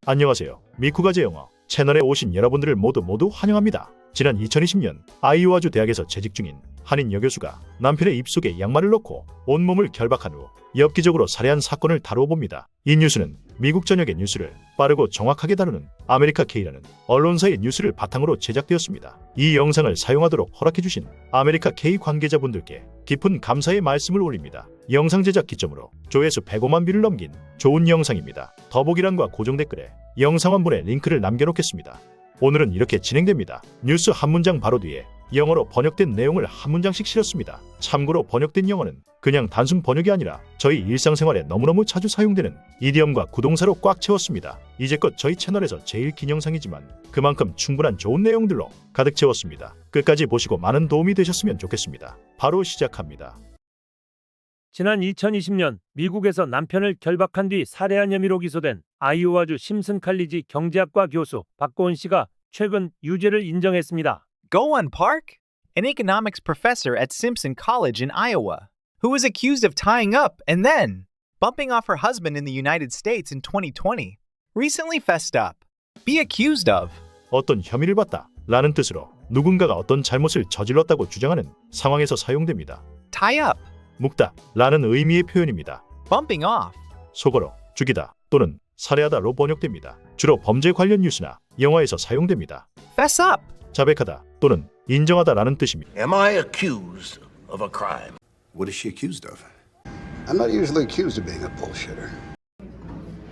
안녕하세요. 미쿠가제 영어 채널에 오신 여러분들을 모두 환영합니다. 지난 2020년 아이오와주 대학에서 재직 중인 한인 여교수가 남편의 입속에 양말을 넣고 온몸을 결박한 후 엽기적으로 살해한 사건을 다루어 봅니다. 이 뉴스는 미국 전역의 뉴스를 빠르고 정확하게 다루는 아메리카 K라는 언론사의 뉴스를 바탕으로 제작되었습니다. 이 영상을 사용하도록 허락해주신 아메리카 K 관계자분들께 깊은 감사의 말씀을 올립니다. 영상 제작 기점으로 조회수 105만 뷰를 넘긴 좋은 영상입니다. 더보기란과 고정 댓글에 영상 원본의 링크를 남겨놓겠습니다. 오늘은 이렇게 진행됩니다. 뉴스 한 문장 바로 뒤에 영어로 번역된 내용을 한 문장씩 실었습니다. 참고로 번역된 영어는 그냥 단순 번역이 아니라 저희 일상생활에 너무너무 자주 사용되는 이디엄과 구동사로 꽉 채웠습니다. 이제껏 저희 채널에서 제일 긴 영상이지만 그만큼 충분한 좋은 내용들로 가득 채웠습니다. 끝까지 보시고 많은 도움이 되셨으면 좋겠습니다. 바로 시작합니다. 지난 2020년 미국에서 남편을 결박한 뒤 살해한 혐의로 기소된 아이오와주 심슨 칼리지 경제학과 교수 박고은 씨가 최근 유죄를 인정했습니다. Go-Won Park, an economics professor at Simpson College in Iowa, who was accused of tying up and then bumping off her husband in the United States in 2020, recently fessed up. Be accused of. 어떤 혐의를 받다 라는 뜻으로 누군가가 어떤 잘못을 저질렀다고 주장하는 상황에서 사용됩니다. Tie up, 묶다 라는 의미의 표현입니다. bumping off. 속어로 죽이다 또는 살해하다로 번역됩니다. 주로 범죄 관련 뉴스나 영화에서 사용됩니다. Fess up. 자백하다 또는 인정하다라는 뜻입니다. Am I accused of a crime? What is she accused of? I'm not usually accused of being a bullshitter.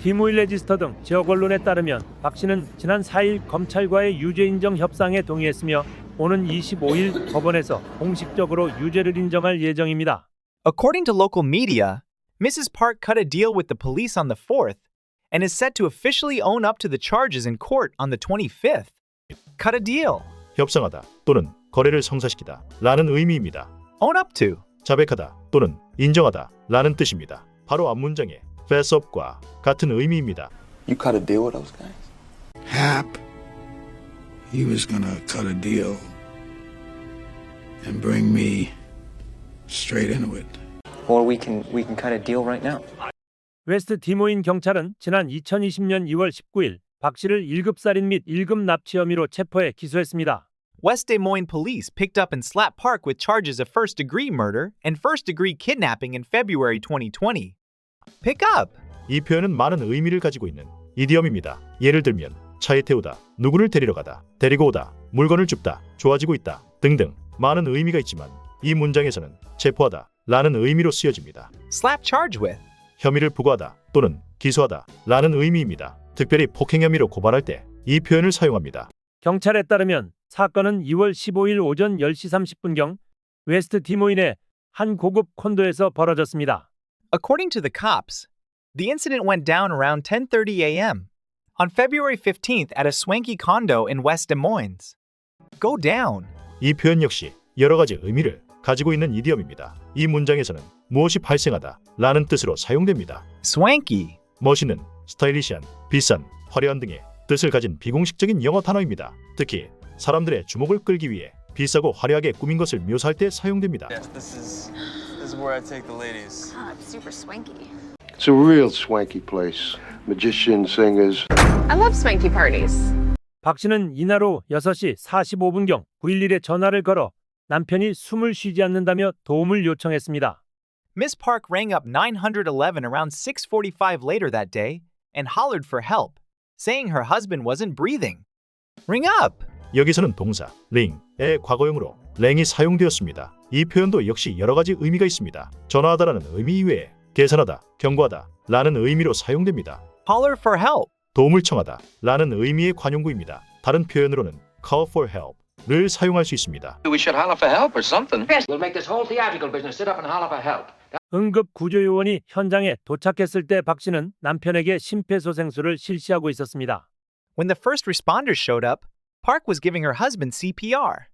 디모일 레지스터 등 지역 언론에 따르면 박 씨는 지난 4일 검찰과의 유죄 인정 협상에 동의했으며 오는 25일 법원에서 공식적으로 유죄를 인정할 예정입니다. According to local media, Mrs. Park cut a deal with the police on the 4th and is set to officially own up to the charges in court on the 25th. Cut a deal. 협상하다 또는 거래를 성사시키다 라는 의미입니다. Own up to. 자백하다 또는 인정하다 라는 뜻입니다. 바로 앞문장의 fess up과 같은 의미입니다. You cut a deal with those guys? Hap, he was gonna cut a deal and bring me straight into it. Or we can cut a deal right now. 웨스트 디모인 경찰은 지난 2020년 2월 19일 박 씨를 1급 살인 및 1급 납치 혐의로 체포해 기소했습니다. West Des Moines police picked up and slapped Park with charges of first-degree murder and first-degree kidnapping in February 2020. Pick up! 이 표현은 많은 의미를 가지고 있는 이디엄입니다. 예를 들면 차에 태우다, 누구를 데리러 가다, 데리고 오다, 물건을 줍다, 좋아지고 있다 등등 많은 의미가 있지만 이 문장에서는 체포하다 라는 의미로 쓰여집니다. Slap charge with. 혐의를 부과하다 또는 기소하다 라는 의미입니다. 특별히 폭행 혐의로 고발할 때 이 표현을 사용합니다. 경찰에 따르면 사건은 2월 15일 오전 10시 30분경 웨스트 디모인의 한 고급 콘도에서 벌어졌습니다. According to the cops, the incident went down around 10:30 a.m. on February 15th at a swanky condo in West Des Moines. Go down. 이 표현 역시 여러 가지 의미를 가지고 있는 이디엄입니다. 이 문장에서는 무엇이 발생하다 라는 뜻으로 사용됩니다. Swanky. 멋있는, 스타일리시한, 비싼, 화려한 등의 뜻을 가진 비공식적인 영어 단어입니다. 특히 사람들의 주목을 끌기 위해 비싸고 화려하게 꾸민 것을 묘사할 때 사용됩니다. This is where I take the ladies. Oh, it's super swanky. It's a real swanky place. Magicians, singers. I love swanky parties. 박 씨는 이날 오후 6시 45분경 911에 전화를 걸어 남편이 숨을 쉬지 않는다며 도움을 요청했습니다. Miss Park rang up 911 around 6:45 later that day and hollered for help, saying her husband wasn't breathing. Ring up! 여기서는 동사 ring의 과거형으로 랭이 사용되었습니다. 이 표현도 역시 여러 가지 의미가 있습니다. 전화하다라는 의미 이외에 계산하다, 경고하다 라는 의미로 사용됩니다. Holler for help. 도움을 청하다 라는 의미의 관용구입니다. 다른 표현으로는 call for help를 사용할 수 있습니다. We should holler for help or something. We'll make this whole theatrical business sit up and holler for help. 응급 구조요원이 현장에 도착했을 때 박 씨는 남편에게 심폐소생술을 실시하고 있었습니다. When the first responders showed up, Park was giving her husband CPR.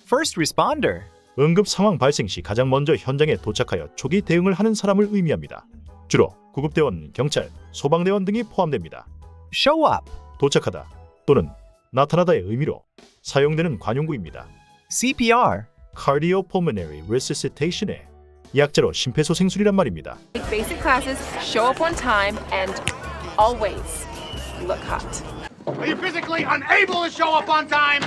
First responder. 응급 상황 발생 시 가장 먼저 현장에 도착하여 초기 대응을 하는 사람을 의미합니다. 주로 구급대원, 경찰, 소방대원 등이 포함됩니다. Show up. 도착하다 또는 나타나다의 의미로 사용되는 관용구입니다. CPR. Cardiopulmonary Resuscitation의 약자로 심폐소생술이란 말입니다. Basic classes, show up on time, and always look hot. Are you physically unable to show up on time?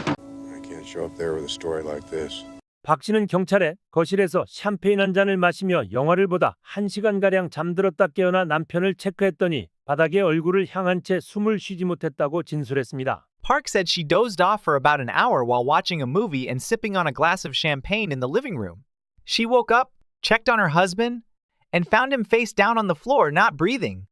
I can't show up there with a story like this. 박 씨는 경찰에 거실에서 샴페인 한 잔을 마시며 영화를 보다 1시간가량 잠들었다 깨어나 남편을 체크했더니 바닥에 얼굴을 향한 채 숨을 쉬지 못했다고 진술했습니다. Park said she dozed off for about an hour while watching a movie and sipping on a glass of champagne in the living room. She woke up, checked on her husband, and found him face down on the floor, not breathing.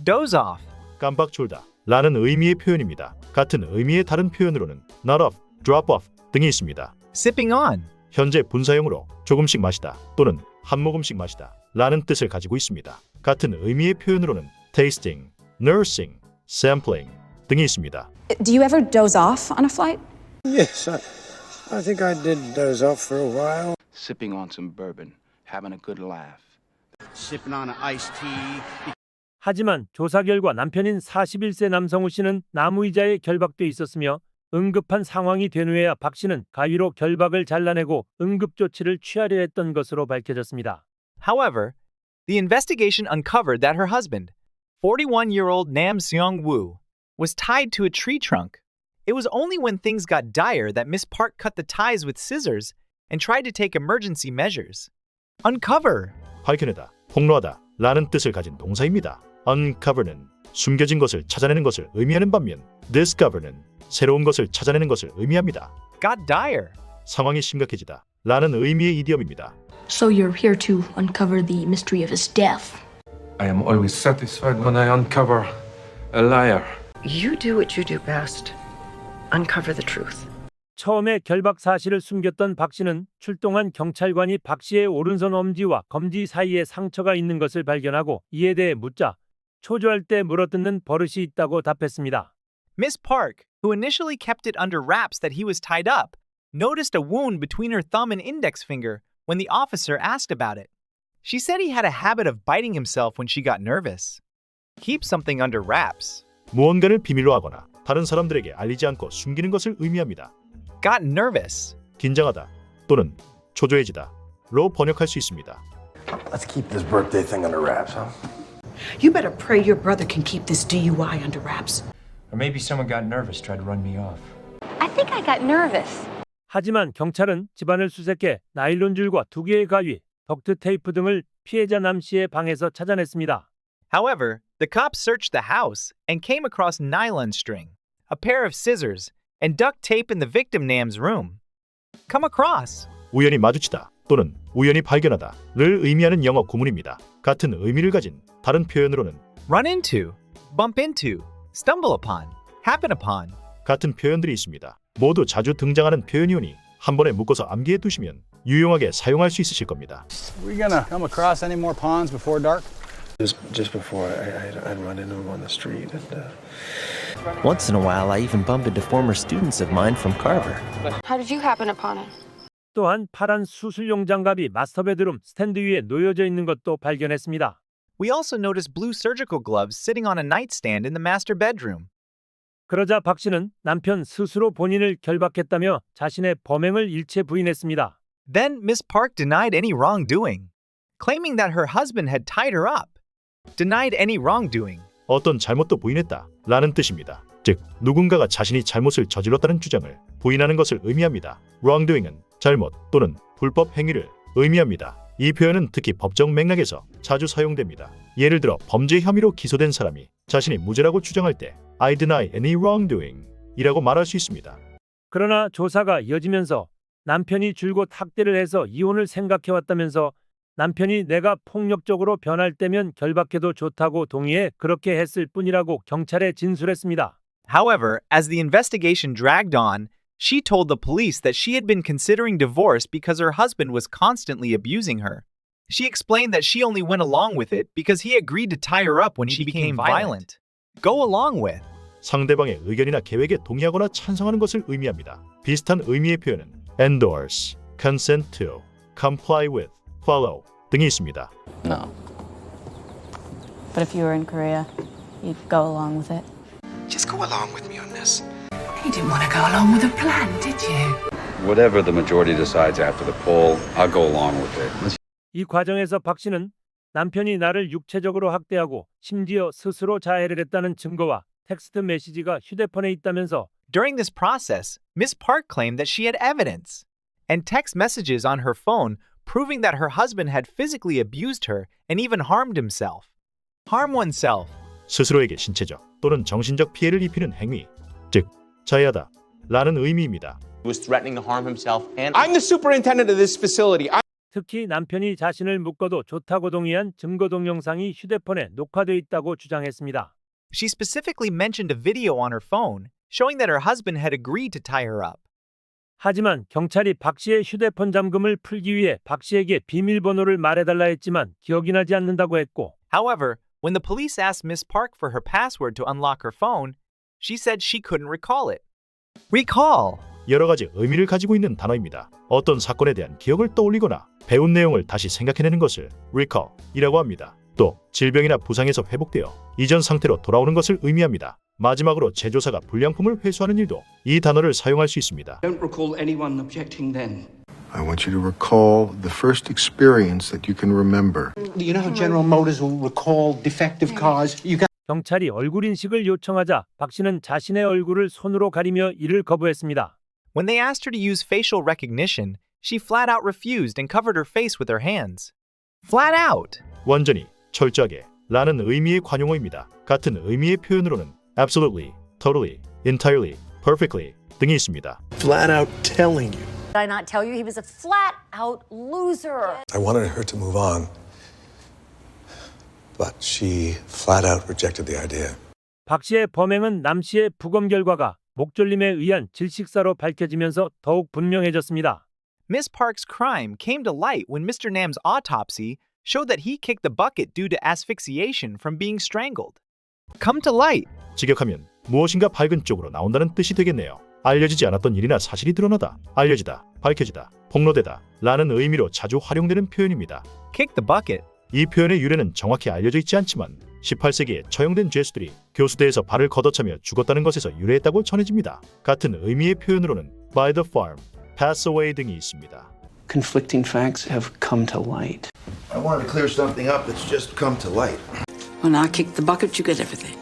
Doze off. 깜빡 졸다 라는 의미의 표현입니다. 같은 의미의 다른 표현으로는 nod off, drop off 등이 있습니다. Sipping on. 현재 분사형으로 조금씩 마시다 또는 한 모금씩 마시다 라는 뜻을 가지고 있습니다. 같은 의미의 표현으로는 tasting, nursing, sampling 등이 있습니다. Do you ever doze off on a flight? Yes, I think I did doze off for a while. Sipping on some bourbon, having a good laugh. Sipping on an iced tea. 하지만 조사 결과 남편인 41세 남성우 씨는 나무의자에 결박돼 있었으며 응급한 상황이 된 후에야 박 씨는 가위로 결박을 잘라내고 응급조치를 취하려 했던 것으로 밝혀졌습니다. However, the investigation uncovered that her husband, 41-year-old Nam Seong-woo, was tied to a tree trunk. It was only when things got dire that Miss Park cut the ties with scissors and tried to take emergency measures. Uncover. 밝혀내다, 폭로하다 라는 뜻을 가진 동사입니다. uncover는 숨겨진 것을 찾아내는 것을 의미하는 반면 discover는 새로운 것을 찾아내는 것을 의미합니다. Got dire. 상황이 심각해지다 라는 의미의 이디엄입니다. So you're here to uncover the mystery of his death. I am always satisfied when I uncover a liar. You do what you do best. Uncover the truth. 처음에 결박 사실을 숨겼던 박 씨는 출동한 경찰관이 박 씨의 오른손 엄지와 검지 사이에 상처가 있는 것을 발견하고 이에 대해 묻자 초조할 때 물어뜯는 버릇이 있다고 답했습니다. Miss Park, who initially kept it under wraps that he was tied up, noticed a wound between her thumb and index finger when the officer asked about it. She said he had a habit of biting himself when she got nervous. Keep something under wraps. 무언가를 비밀로 하거나 다른 사람들에게 알리지 않고 숨기는 것을 의미합니다. Got nervous. 긴장하다 또는 초조해지다로 번역할 수 있습니다. Let's keep this birthday thing under wraps, huh? You better pray your brother can keep this DUI under wraps. Or maybe someone got nervous, tried to run me off. I think I got nervous. 하지만 경찰은 집안을 수색해 나일론 줄과 2개의 가위, 덕트 테이프 등을 피해자 남 씨의 방에서 찾아냈습니다. However, the cops searched the house and came across nylon string, a pair of scissors, and duct tape in the victim Nam's room. Come across. 우연히 마주치다 또는 우연히 발견하다를 의미하는 영어 구문입니다. 같은 의미를 가진 다른 표현으로는 run into, bump into, stumble upon, happen upon. 같은 표현들이 있습니다. 모두 자주 등장하는 표현이오니 한 번에 묶어서 암기해 두시면 유용하게 사용할 수 있으실 겁니다. We gonna come across any more ponds before dark? Just before I'd run into him on the street and Once in a while, I even bump into former students of mine from Carver. How did you happen upon it? 또한 파란 수술용 장갑이 마스터 베드룸 스탠드 위에 놓여져 있는 것도 발견했습니다. We also noticed blue surgical gloves sitting on a nightstand in the master bedroom. 그러자 박 씨는 남편 스스로 본인을 결박했다며 자신의 범행을 일체 부인했습니다. Then Miss Park denied any wrongdoing, claiming that her husband had tied her up. Denied any wrongdoing. 어떤 잘못도 부인했다 라는 뜻입니다. 즉 누군가가 자신이 잘못을 저질렀다는 주장을 부인하는 것을 의미합니다. wrongdoing은 잘못 또는 불법 행위를 의미합니다. 이 표현은 특히 법정 맥락에서 자주 사용됩니다. 예를 들어 범죄 혐의로 기소된 사람이 자신이 무죄라고 주장할 때 I deny any wrongdoing 이라고 말할 수 있습니다. 그러나 조사가 이어지면서 남편이 줄곧 학대를 해서 이혼을 생각해왔다면서 남편이 내가 폭력적으로 변할 때면 결박해도 좋다고 동의해 그렇게 했을 뿐이라고 경찰에 진술했습니다. However, as the investigation dragged on, she told the police that she had been considering divorce because her husband was constantly abusing her. She explained that she only went along with it because he agreed to tie her up when she became violent. Go along with. 상대방의 의견이나 계획에 동의하거나 찬성하는 것을 의미합니다. 비슷한 의미의 표현은 endorse, consent to, comply with, follow 등이 있습니다. No. But if you were in Korea, you'd go along with it. Just go along with me on this. You didn't want to go along with the plan, did you? Whatever the majority decides after the poll, I'll go along with it. 이 과정에서 박 씨는 남편이 나를 육체적으로 학대하고 심지어 스스로 자해를 했다는 증거와 텍스트 메시지가 휴대폰에 있다면서 During this process, Miss Park claimed that she had evidence and text messages on her phone proving that her husband had physically abused her and even harmed himself. Harm oneself. 스스로에게 신체적 또는 정신적 피해를 입히는 행위, 즉 자해하다 라는 의미입니다. was threatening to harm himself and I'm the superintendent of this facility. 특히 남편이 자신을 묶어도 좋다고 동의한 증거 동영상이 휴대폰에 녹화돼 있다고 주장했습니다. She specifically mentioned a video on her phone showing that her husband had agreed to tie her up. 하지만 경찰이 박 씨의 휴대폰 잠금을 풀기 위해 박 씨에게 비밀번호를 말해달라 했지만 기억이 나지 않는다고 했고 However, when the police asked Miss Park for her password to unlock her phone, she said she couldn't recall it. Recall! 여러 가지 의미를 가지고 있는 단어입니다. 어떤 사건에 대한 기억을 떠올리거나 배운 내용을 다시 생각해내는 것을 recall이라고 합니다. 또 질병이나 부상에서 회복되어 이전 상태로 돌아오는 것을 의미합니다. 마지막으로 제조사가 불량품을 회수하는 일도 이 단어를 사용할 수 있습니다. Don't recall anyone objecting then. I want you to recall the first experience that you can remember. You know how General Motors will recall defective cars? You got 경찰이 얼굴 인식을 요청하자 박 씨는 자신의 얼굴을 손으로 가리며 이를 거부했습니다. When they asked her to use facial recognition, she flat out refused and covered her face with her hands. Flat out! 완전히, 철저하게 라는 의미의 관용어입니다. 같은 의미의 표현으로는 absolutely, totally, entirely, perfectly 등이 있습니다. Flat out telling you. Did I not tell you he was a flat-out loser? I wanted her to move on, but she flat out rejected the idea. 박 씨의 범행은 남 씨의 부검 결과가 목졸림에 의한 질식사로 밝혀지면서 더욱 분명해졌습니다. Miss Park's crime came to light when Mr. Nam's autopsy showed that he kicked the bucket due to asphyxiation from being strangled. Come to light. 직역하면 무엇인가 밝은 쪽으로 나온다는 뜻이 되겠네요. 알려지지 않았던 일이나 사실이 드러나다, 알려지다, 밝혀지다, 폭로되다 라는 의미로 자주 활용되는 표현입니다. Kick the bucket. 이 표현의 유래는 정확히 알려져 있지 않지만 18세기에 처형된 죄수들이 교수대에서 발을 걷어차며 죽었다는 것에서 유래했다고 전해집니다. 같은 의미의 표현으로는 by the farm, pass away 등이 있습니다. conflicting facts have come to light. I wanted to clear something up that's just come to light. When I kick the bucket, you get everything.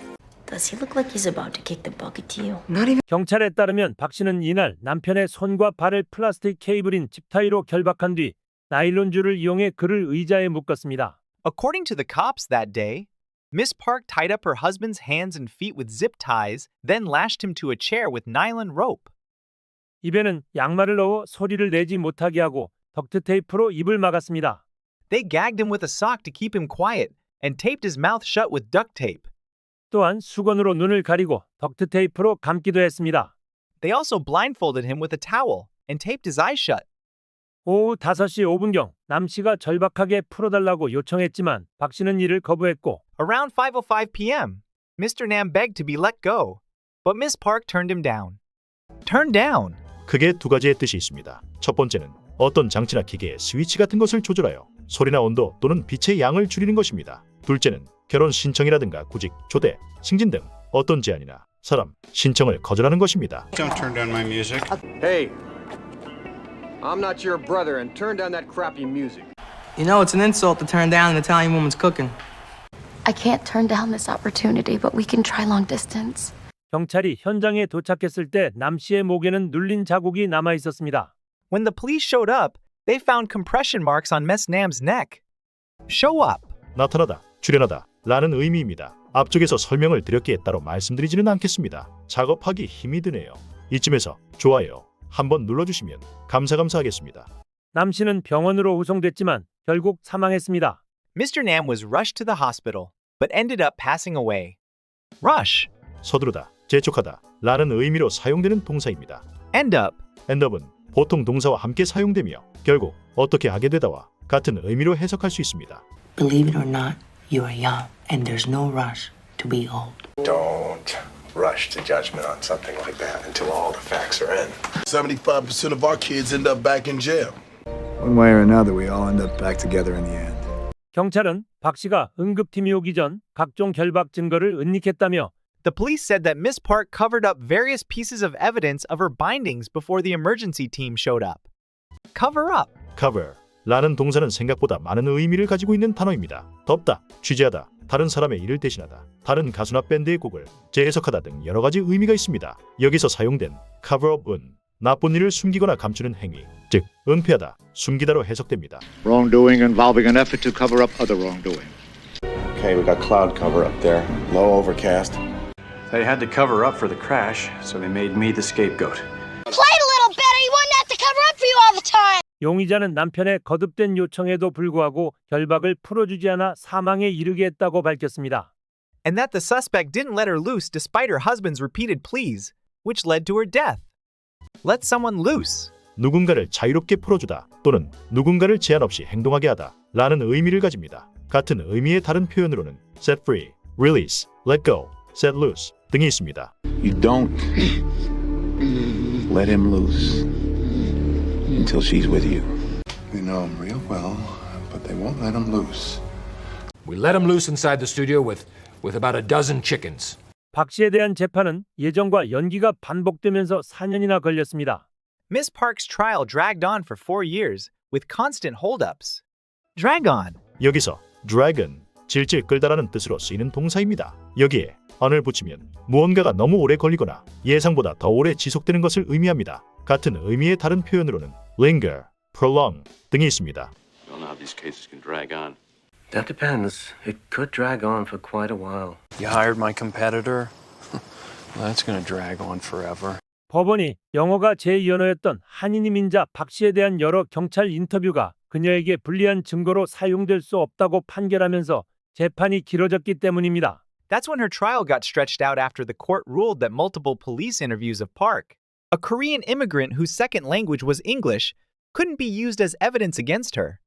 Does he look like he's about to kick the bucket to you? Not even. 경찰에 따르면 박 씨는 이날 남편의 손과 발을 플라스틱 케이블인 집타이로 결박한 뒤 나일론 줄을 이용해 그를 의자에 묶었습니다. According to the cops that day, Miss Park tied up her husband's hands and feet with zip ties, then lashed him to a chair with nylon rope. 입에는 양말을 넣어 소리를 내지 못하게 하고 덕트 테이프로 입을 막았습니다. They gagged him with a sock to keep him quiet and taped his mouth shut with duct tape. 또한 수건으로 눈을 가리고 덕트 테이프로 감기도 했습니다. They also blindfolded him with a towel and taped his eyes shut. 오후 5시 5분경 남 씨가 절박하게 풀어달라고 요청했지만 박 씨는 이를 거부했고 Around 5:05 p.m., Mr. Nam begged to be let go, but Miss Park turned him down. Turned down. 크게 두 가지의 뜻이 있습니다. 첫 번째는 어떤 장치나 기계의 스위치 같은 것을 조절하여 소리나 온도 또는 빛의 양을 줄이는 것입니다. 둘째는 결혼 신청이라든가 구직, 조대, 승진 등 어떤 제안이나 사람, 신청을 거절하는 것입니다. Don't turn down my music. Hey, I'm not your brother and turn down that crappy music. You know, it's an insult to turn down an Italian woman's cooking. I can't turn down this opportunity, but we can try long distance. 경찰이 현장에 도착했을 때 남 씨의 목에는 눌린 자국이 남아 있었습니다. When the police showed up, they found compression marks on Miss Nam's neck. Show up. 나타나다, 출연하다 라는 의미입니다. 앞쪽에서 설명을 드렸기에 따로 말씀드리지는 않겠습니다. 작업하기 힘이 드네요. 이쯤에서 좋아요 한번 눌러주시면 감사하겠습니다. 남 씨는 병원으로 후송됐지만 결국 사망했습니다. Mr. Nam was rushed to the hospital, but ended up passing away. Rush. 서두르다, 재촉하다 라는 의미로 사용되는 동사입니다. End up. endup은 보통 동사와 함께 사용되며 결국 어떻게 하게 되다와 같은 의미로 해석할 수 있습니다. Believe it or not, you are young, and there's no rush to be old. Don't rush to judgment on something like that until all the facts are in. 75% of our kids end up back in jail. One way or another, we all end up back together in the end. 경찰은 박 씨가 응급팀이 오기 전 각종 결박 증거를 은닉했다며 The police said that Miss Park covered up various pieces of evidence of her bindings before the emergency team showed up. Cover up. cover 라는 동사는 생각보다 많은 의미를 가지고 있는 단어입니다. 덮다, 취재하다, 다른 사람의 일을 대신하다, 다른 가수나 밴드의 곡을 재해석하다 등 여러 가지 의미가 있습니다. 여기서 사용된 cover-up은 나쁜 일을 숨기거나 감추는 행위, 즉 은폐하다, 숨기다로 해석됩니다. Wrongdoing involving an effort to cover up other wrongdoing. Okay, we got cloud cover up there. Low overcast. They had to cover up for the crash, so they made me the scapegoat. Play it a little better. You wouldn't have to cover up for you all the time. 용의자는 남편의 거듭된 요청에도 불구하고 결박을 풀어주지 않아 사망에 이르게 했다고 밝혔습니다. And that the suspect didn't let her loose despite her husband's repeated pleas, which led to her death. Let someone loose. 누군가를 자유롭게 풀어주다 또는 누군가를 제한 없이 행동하게 하다 라는 의미를 가집니다. 같은 의미의 다른 표현으로는 set free, release, let go, set loose 등이 있습니다. You don't let him loose until she's with you. They know him real well, but they won't let him loose. We let him loose inside the studio with about a dozen chickens. 박 씨에 대한 재판은 예정과 연기가 반복되면서 4년이나 걸렸습니다. Miss Park's trial dragged on for 4 years with constant holdups. Drag on. 여기서 drag은 질질 끌다라는 뜻으로 쓰이는 동사입니다. 여기에 on을 붙이면 무언가가 너무 오래 걸리거나 예상보다 더 오래 지속되는 것을 의미합니다. 같은 의미의 다른 표현으로는 linger, prolong 등이 있습니다. We all know how these cases can drag on. That depends. It could drag on for quite a while. You hired my competitor? That's gonna drag on forever. 법원이 영어가 제2언어였던 한인이민자 박 씨에 대한 여러 경찰 인터뷰가 그녀에게 불리한 증거로 사용될 수 없다고 판결하면서 재판이 길어졌기 때문입니다. That's when her trial got stretched out after the court ruled that multiple police interviews of Park, a Korean immigrant whose second language was English, couldn't be used as evidence against her.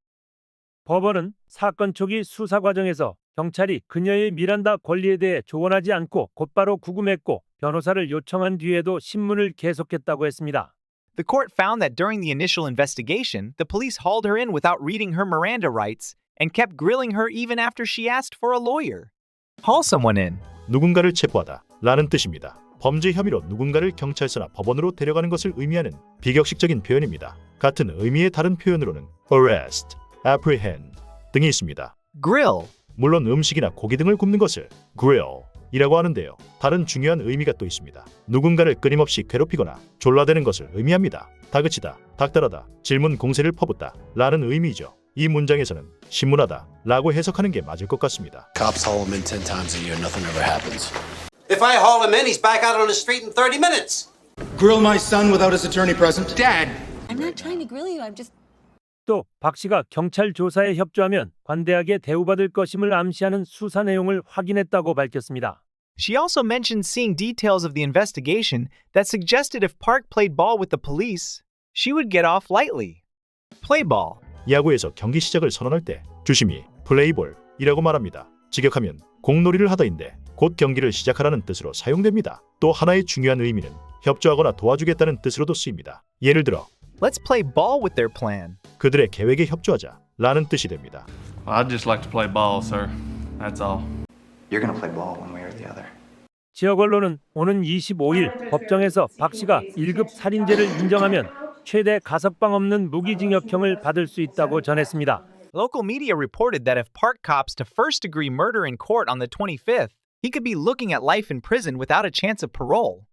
법원은 사건 초기 수사 과정에서 경찰이 그녀의 미란다 권리에 대해 조언하지 않고 곧바로 구금했고 변호사를 요청한 뒤에도 신문을 계속했다고 했습니다. The court found that during the initial investigation, the police hauled her in without reading her Miranda rights and kept grilling her even after she asked for a lawyer. Haul someone in. 누군가를 체포하다 라는 뜻입니다. 범죄 혐의로 누군가를 경찰서나 법원으로 데려가는 것을 의미하는 비격식적인 표현입니다. 같은 의미의 다른 표현으로는 arrest, apprehend 등이 있습니다. Grill. 물론 음식이나 고기 등을 굽는 것을 grill이라고 하는데요. 다른 중요한 의미가 또 있습니다. 누군가를 끊임없이 괴롭히거나 졸라대는 것을 의미합니다. 다그치다, 닥달하다, 질문 공세를 퍼붓다 라는 의미이죠. 이 문장에서는 신문하다 라고 해석하는 게 맞을 것 같습니다. Cops haul him in 10 times a year, nothing ever happens. If I haul him in, he's back out on the street in 30 minutes. Grill my son without his attorney present? Dad! I'm not trying to grill you. I'm just. 또 박 씨가 경찰 조사에 협조하면 관대하게 대우받을 것임을 암시하는 수사 내용을 확인했다고 밝혔습니다. She also mentioned seeing details of the investigation that suggested if Park played ball with the police, she would get off lightly. Play ball. 야구에서 경기 시작을 선언할 때 주심이 플레이볼이라고 말합니다. 직역하면 공놀이를 하다인데 곧 경기를 시작하라는 뜻으로 사용됩니다. 또 하나의 중요한 의미는 협조하거나 도와주겠다는 뜻으로도 쓰입니다. 예를 들어 Let's play ball with their plan. 그들의 계획에 협조하자 라는 뜻이 됩니다. I'd just like to play ball, sir. That's all. You're gonna play ball one way or the other. 지역 언론은 오는 25일 법정에서 박 씨가 1급 살인죄를 인정하면 최대 가석방 없는 무기징역형을 받을 수 있다고 전했습니다. Local media reported that if Park cops to first-degree murder in court on the 25th, he could be looking at life in prison without a chance of parole.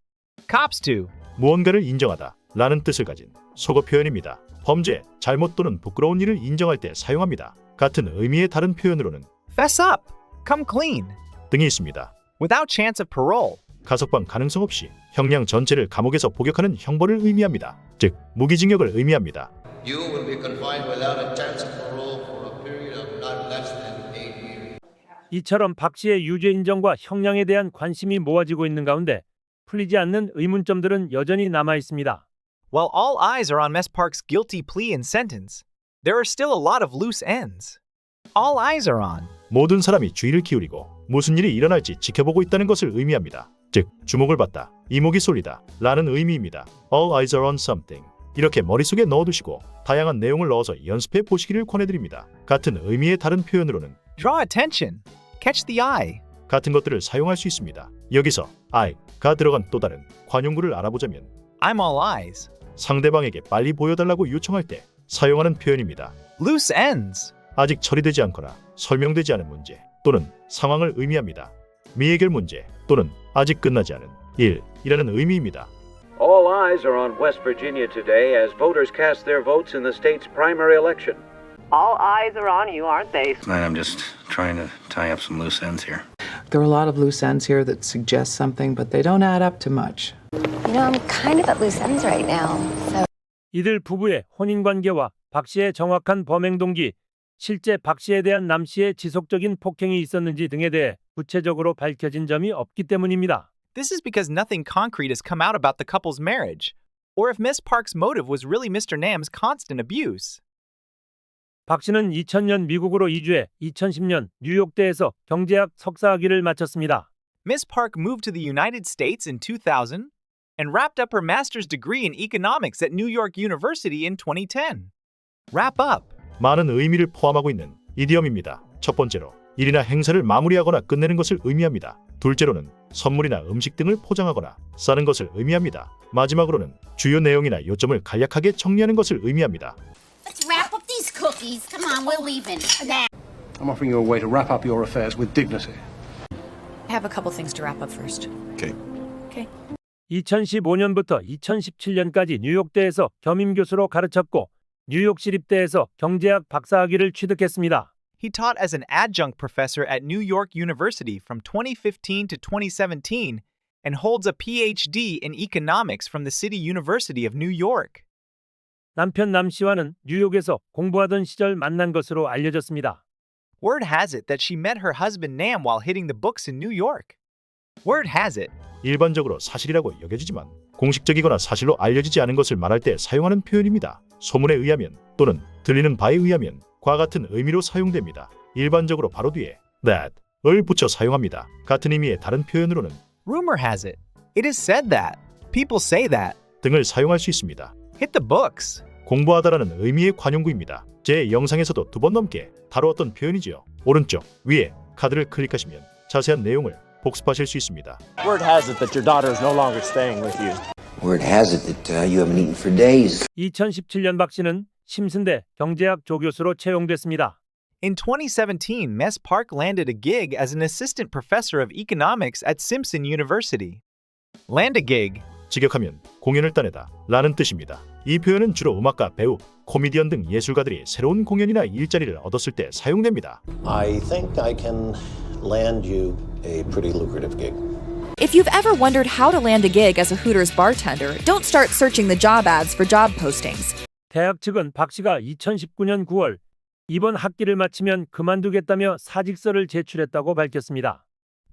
Cops to 무언가를 인정하다 라는 뜻을 가진 속어 표현입니다. 범죄, 잘못 또는 부끄러운 일을 인정할 때 사용합니다. 같은 의미의 다른 표현으로는 fess up, come clean 등이 있습니다. without chance of parole. 가석방 가능성 없이 형량 전체를 감옥에서 복역하는 형벌을 의미합니다. 즉, 무기징역을 의미합니다. You will be confined without a chance of parole for a period of not less than 8 years. 이처럼 박 씨의 유죄 인정과 형량에 대한 관심이 모아지고 있는 가운데 풀리지 않는 의문점들은 여전히 남아 있습니다. While all eyes are on Miss Park's guilty plea and sentence, there are still a lot of loose ends. All eyes are on. 모든 사람이 주의를 기울이고 무슨 일이 일어날지 지켜보고 있다는 것을 의미합니다. 즉, 주목을 받다, 이목이 쏠리다 라는 의미입니다. All eyes are on something. 이렇게 머릿속에 넣어두시고 다양한 내용을 넣어서 연습해 보시기를 권해드립니다. 같은 의미의 다른 표현으로는 Draw attention, catch the eye. 같은 것들을 사용할 수 있습니다. 여기서 I가 들어간 또 다른 관용구를 알아보자면 I'm all eyes. 상대방에게 빨리 보여달라고 요청할 때 사용하는 표현입니다. Loose ends. 아직 처리되지 않거나 설명되지 않은 문제 또는 상황을 의미합니다. 미해결 문제 또는 아직 끝나지 않은 일이라는 의미입니다. All eyes are on West Virginia today as voters cast their votes in the state's primary election. All eyes are on you, aren't they? I'm just trying to tie up some loose ends here. There are a lot of loose ends here that suggest something, but they don't add up to much. You know, I'm kind of at loose ends right now, so. 이들 부부의 혼인 관계와 박 씨의 정확한 범행 동기, 실제 박 씨에 대한 남 씨의 지속적인 폭행이 있었는지 등에 대해 구체적으로 밝혀진 점이 없기 때문입니다. This is because nothing concrete has come out about the couple's marriage, or if Miss Park's motive was really Mr. Nam's constant abuse. 박 씨는 2000년 미국으로 이주해 2010년 뉴욕대에서 경제학 석사학위를 마쳤습니다. Miss Park moved to the United States in 2000 and wrapped up her master's degree in economics at New York University in 2010. Wrap up. 많은 의미를 포함하고 있는 이디엄입니다. 첫 번째로 일이나 행사를 마무리하거나 끝내는 것을 의미합니다. 둘째로는 선물이나 음식 등을 포장하거나 싸는 것을 의미합니다. 마지막으로는 주요 내용이나 요점을 간략하게 정리하는 것을 의미합니다. Let's wrap up these cookies. Come on, we're leaving. Now. I'm offering you a way to wrap up your affairs with dignity. I have a couple things to wrap up first. Okay. Okay. 2015년부터 2017년까지 뉴욕대에서 겸임 교수로 가르쳤고 뉴욕시립대에서 경제학 박사학위를 취득했습니다. He taught as an adjunct professor at New York University from 2015 to 2017 and holds a PhD in economics from the City University of New York. 남편 남 씨와는 뉴욕에서 공부하던 시절 만난 것으로 알려졌습니다. Word has it that she met her husband Nam while hitting the books in New York. Word has it. 일반적으로 사실이라고 여겨지지만 공식적이거나 사실로 알려지지 않은 것을 말할 때 사용하는 표현입니다. 소문에 의하면 또는 들리는 바에 의하면 과 같은 의미로 사용됩니다. 일반적으로 바로 뒤에 that을 붙여 사용합니다. 같은 의미의 다른 표현으로는 Rumor has it. It is said that. People say that. 등을 사용할 수 있습니다. Hit the books. 공부하다라는 의미의 관용구입니다. 제 영상에서도 2번 넘게 다루었던 표현이지요. 오른쪽 위에 카드를 클릭하시면 자세한 내용을 복습하실 수 있습니다. Word has it that your daughter is no longer staying with you. Word has it that you haven't eaten for days. 2017년 박 씨는 심슨대 경제학 조교수로 채용됐습니다. In 2017, Miss Park landed a gig as an assistant professor of economics at Simpson University. Land a gig. 직역하면 공연을 따내다 라는 뜻입니다. 이 표현은 주로 음악가, 배우, 코미디언 등 예술가들이 새로운 공연이나 일자리를 얻었을 때 사용됩니다. I think I can land you a pretty lucrative gig. If you've ever wondered how to land a gig as a Hooters bartender, don't start searching the job ads for job postings. 대학 측은 박 씨가 2019년 9월 이번 학기를 마치면 그만두겠다며 사직서를 제출했다고 밝혔습니다.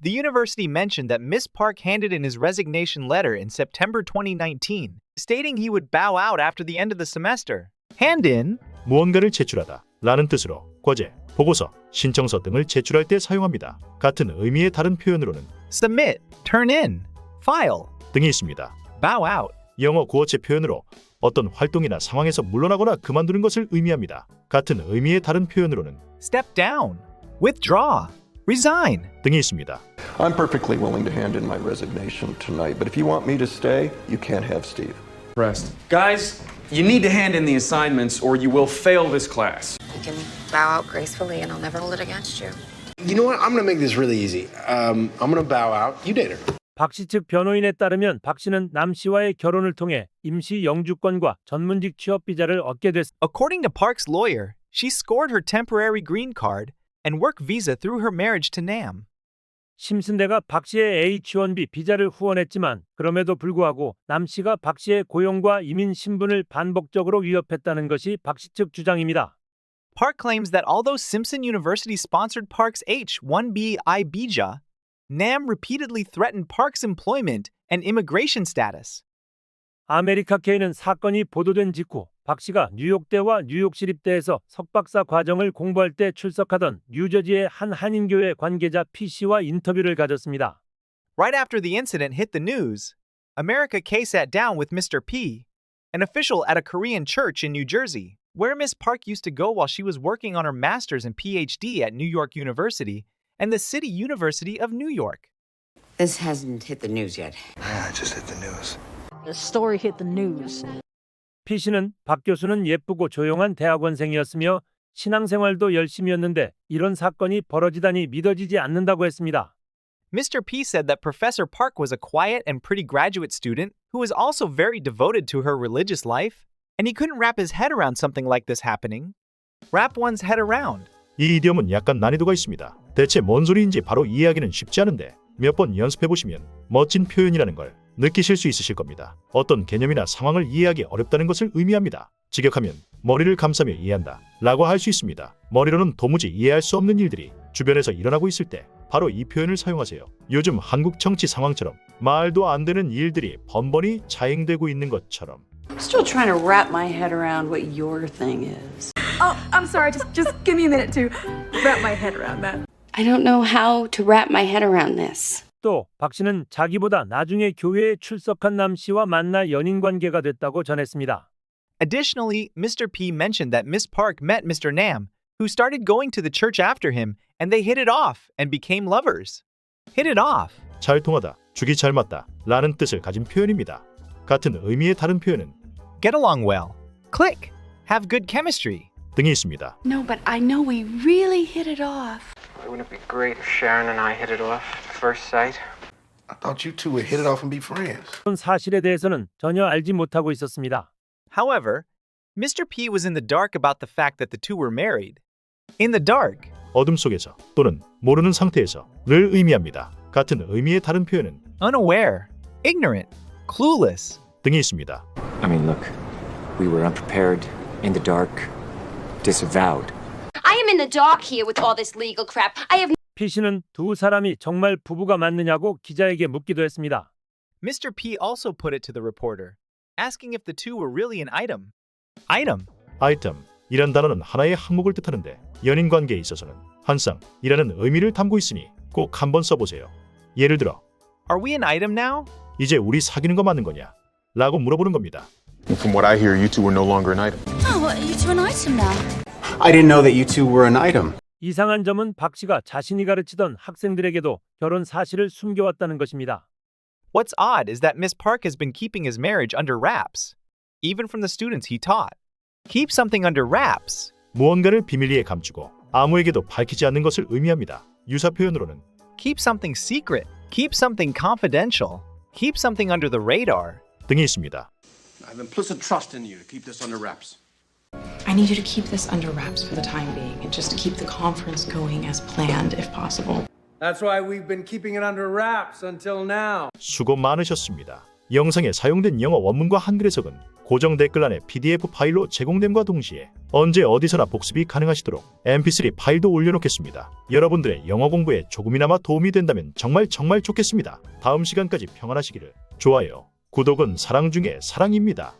The university mentioned that Miss Park handed in his resignation letter in September 2019, stating he would bow out after the end of the semester. Hand in 무언가를 제출하다 라는 뜻으로 과제, 보고서, 신청서 등을 제출할 때 사용합니다. 같은 의미의 다른 표현으로는 submit, turn in, file 등이 있습니다. bow out. 영어 구어체 표현으로 어떤 활동이나 상황에서 물러나거나 그만두는 것을 의미합니다. 같은 의미의 다른 표현으로는 step down, withdraw, resign 등이 있습니다. I'm perfectly willing to hand in my resignation tonight, but if you want me to stay, you can't have Steve. Rest. Guys, you need to hand in the assignments or you will fail this class. You can bow out gracefully and I'll never hold it against you. You know what? I'm going to make this really easy. I'm going to bow out. You date her. 박 씨 측 변호인에 따르면 박 씨는 남 씨와의 결혼을 통해 임시 영주권과 전문직 취업 비자를 얻게 됐습니다. According to Park's lawyer, she scored her temporary green card and work visa through her marriage to Nam. 심슨대가 박 씨의 H-1B 비자를 후원했지만 그럼에도 불구하고 남 씨가 박 씨의 고용과 이민 신분을 반복적으로 위협했다는 것이 박 씨 측 주장입니다. Park claims that although Simpson University sponsored Park's H-1B visa, Nam repeatedly threatened Park's employment and immigration status. 아메리카케이는 사건이 보도된 직후 박 씨가 뉴욕대와 뉴욕시립대에서 석박사 과정을 공부할 때 출석하던 뉴저지의 한 한인교회 관계자 P.씨와 인터뷰를 가졌습니다. Right after the incident hit the news, America K sat down with Mr. P, an official at a Korean church in New Jersey, where Miss Park used to go while she was working on her master's and PhD at New York University and the City University of New York. This hasn't hit the news yet. Yeah, it just hit the news. The story hit the news. P 씨는 박 교수는 예쁘고 조용한 대학원생이었으며 신앙생활도 열심이었는데 이런 사건이 벌어지다니 믿어지지 않는다고 했습니다. Mr. P said that Professor Park was a quiet and pretty graduate student who was also very devoted to her religious life, and he couldn't wrap his head around something like this happening. Wrap one's head around. 이 이디엄은 약간 난이도가 있습니다. 대체 뭔 소리인지 바로 이해하기는 쉽지 않은데 몇 번 연습해보시면 멋진 표현이라는 걸 느끼실 수 있으실 겁니다. 어떤 개념이나 상황을 이해하기 어렵다는 것을 의미합니다. 직역하면 머리를 감싸며 이해한다 라고 할 수 있습니다. 머리로는 도무지 이해할 수 없는 일들이 주변에서 일어나고 있을 때 바로 이 표현을 사용하세요. 요즘 한국 정치 상황처럼 말도 안 되는 일들이 번번이 자행되고 있는 것처럼. Still trying to wrap my head around what your thing is. Oh, I'm sorry. Just give me a minute to wrap my head around that. I don't know how to wrap my head around this. 또 박 씨는 자기보다 나중에 교회에 출석한 남 씨와 만나 연인 관계가 됐다고 전했습니다. Additionally, Mr. P mentioned that Miss Park met Mr. Nam, who started going to the church after him, and they hit it off and became lovers. Hit it off. 잘 통하다, 죽이 잘 맞다 라는 뜻을 가진 표현입니다. 같은 의미의 다른 표현은 Get along well. Click. Have good chemistry. 등이 있습니다. No, but I know we really hit it off. Wouldn't it be great if Sharon and I hit it off at first sight? I thought you two would hit it off and be friends. 그런 사실에 대해서는 전혀 알지 못하고 있었습니다. However, Mr. P was in the dark about the fact that the two were married. In the dark. 어둠 속에서 또는 모르는 상태에서를 의미합니다. 같은 의미의 다른 표현은 Unaware, ignorant, clueless 등이 있습니다. I mean, look, we were unprepared, in the dark, disavowed. I am in the dark here with all this legal crap. I have P 씨는 두 사람이 정말 부부가 맞느냐고 기자에게 묻기도 했습니다. Mr. P also put it to the reporter, asking if the two were really an item. Item. item이란 단어는 하나의 항목을 뜻하는데 연인 관계에 있어서는 한쌍이라는 의미를 담고 있으니 꼭 한번 써보세요. 예를 들어 Are we an item now? 이제 우리 사귀는 거 맞는 거냐? 라고 물어보는 겁니다. From what I hear, you two were no longer an item. Oh, well, you two an item now. I didn't know that you two were an item. 이상한 점은 박 씨가 자신이 가르치던 학생들에게도 결혼 사실을 숨겨왔다는 것입니다. What's odd is that Miss Park has been keeping his marriage under wraps, even from the students he taught. Keep something under wraps. 무언가를 비밀리에 감추고 아무에게도 밝히지 않는 것을 의미합니다. 유사 표현으로는 Keep something secret. Keep something confidential. Keep something under the radar. 등이 있습니다. I have implicit trust in you to keep this under wraps. I need you to keep this under wraps for the time being and just keep the conference going as planned if possible. That's why we've been keeping it under wraps until now. 수고 많으셨습니다. 영상에 사용된 영어 원문과 한글 해석은 고정 댓글란에 PDF 파일로 제공됨과 동시에 언제 어디서나 복습이 가능하시도록 MP3 파일도 올려놓겠습니다. 여러분들의 영어 공부에 조금이나마 도움이 된다면 정말 좋겠습니다. 다음 시간까지 평안하시기를. 좋아요, 구독은 사랑 중에 사랑입니다.